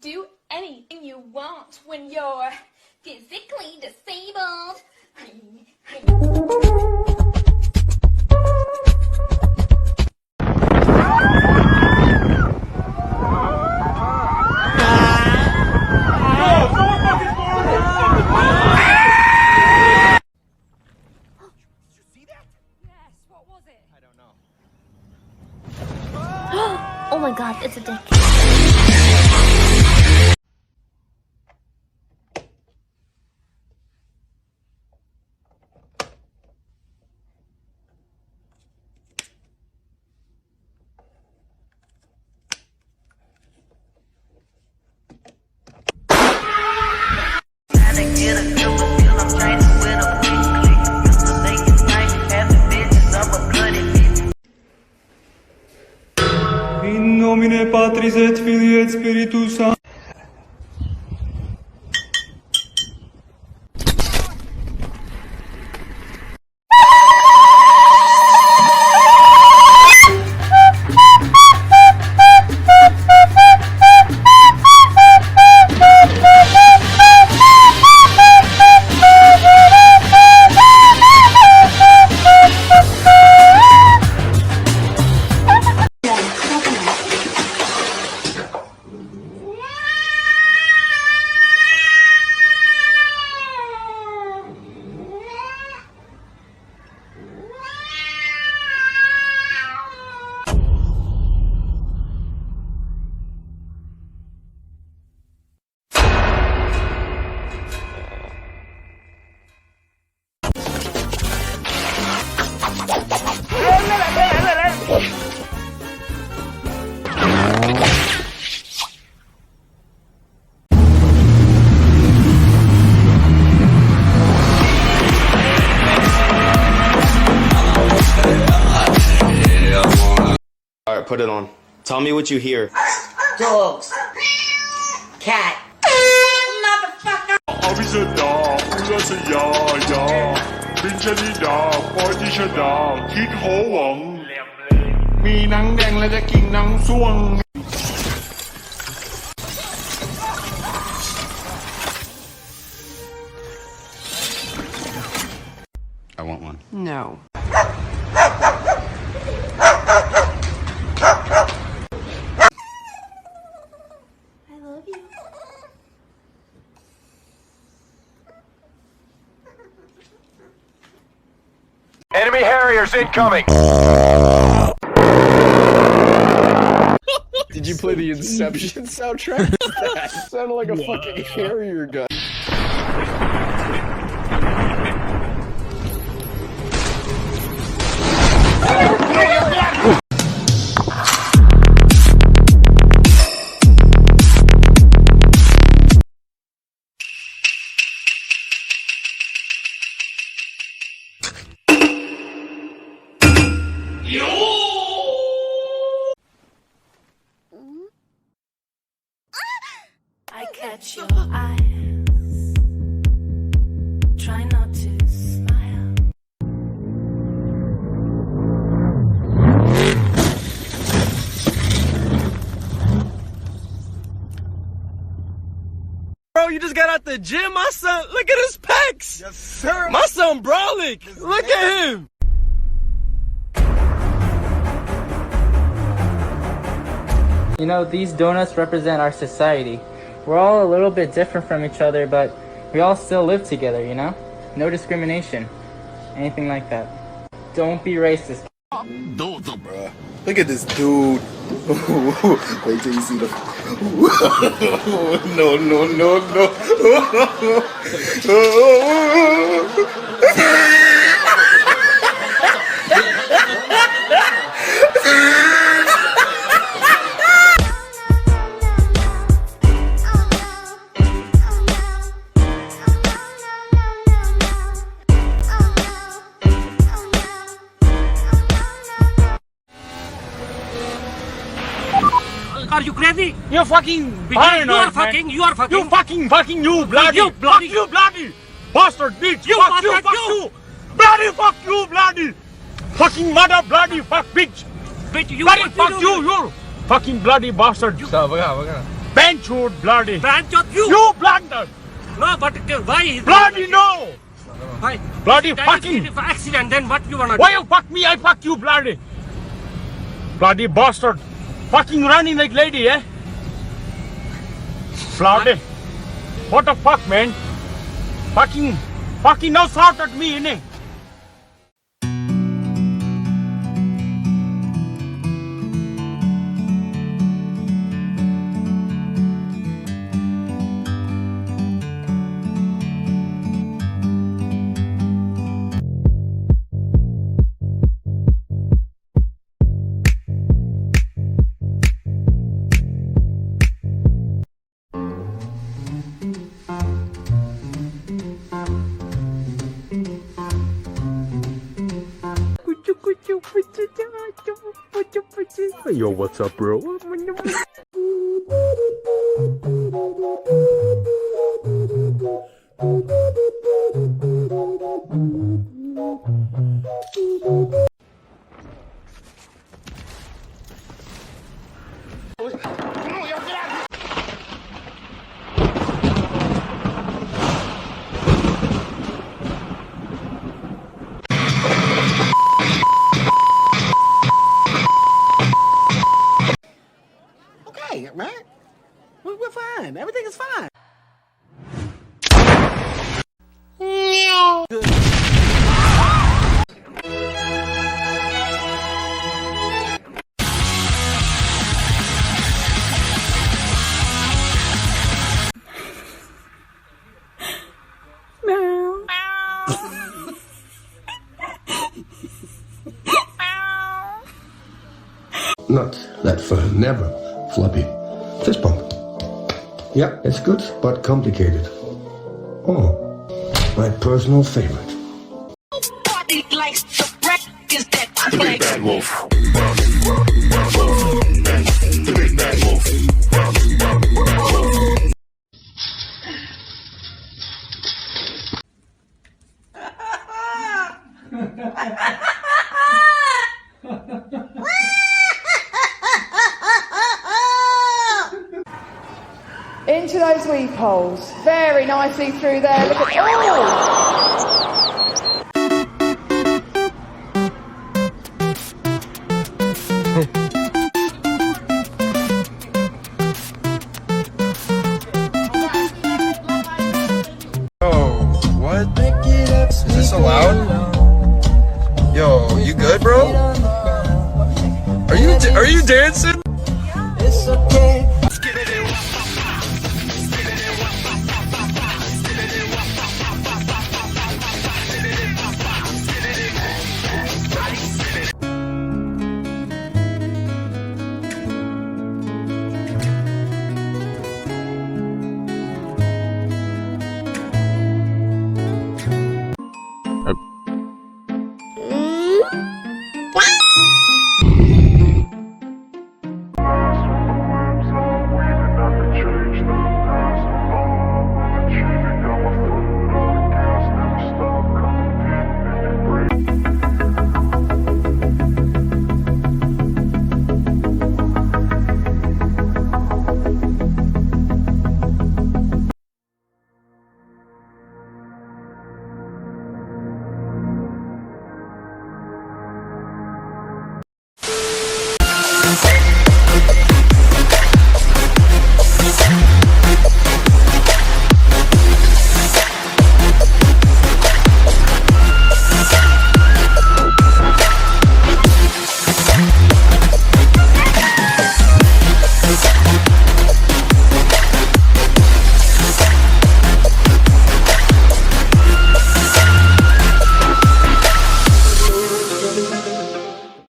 do anything you want when you're physically disabled. Oh my god, it's a dick. In nomine Patris et Filii et Spiritus Sancti. Alright, put it on. Tell me what you hear. Dogs. Cat. Motherfucker. I want one. No. Enemy Harriers incoming! Did you play the Inception soundtrack? That sounded like a fucking Harrier gun. I catch your eyes. Try not to smile. Bro, you just got out the gym, my son. Look at his pecs. Yes, sir. My son brolic. Look at him. You know, these donuts represent our society. We're all a little bit different from each other, but we all still live together, you know? No discrimination. Anything like that. Don't be racist. Bruh. Look at this dude. Wait till you see the... No, no, no, no. Are you crazy? You're fucking paranoid, You are fucking, man. you are fucking. You fucking, you bloody. You bloody. Fuck you bloody. Bastard bitch. You fuck you, bastard, fuck you. you. Bloody fuck you, bloody. Fucking mother bloody fuck bitch. Bitch, you Bloody what fuck do? you, you. Fucking bloody bastard. Wag na. Benchwood, bloody. Benchwood, you blunder. No, but why? Bloody no. Why? Bloody fucking. If accident, then what you wanna do? Why you fuck me? I fuck you, bloody. Bloody bastard. Fucking running like lady, eh? Bloody. What the fuck, man? Fucking now shout at me, innit? Yo, what's up, bro? Okay, man. We're fine. Everything is fine. Not that firm, never floppy. Fist bump. Yeah, it's good, but complicated. Oh, my personal favorite. The big bad wolf. The big bad wolf. Into those weep holes. Very nicely through there. Look at, oh!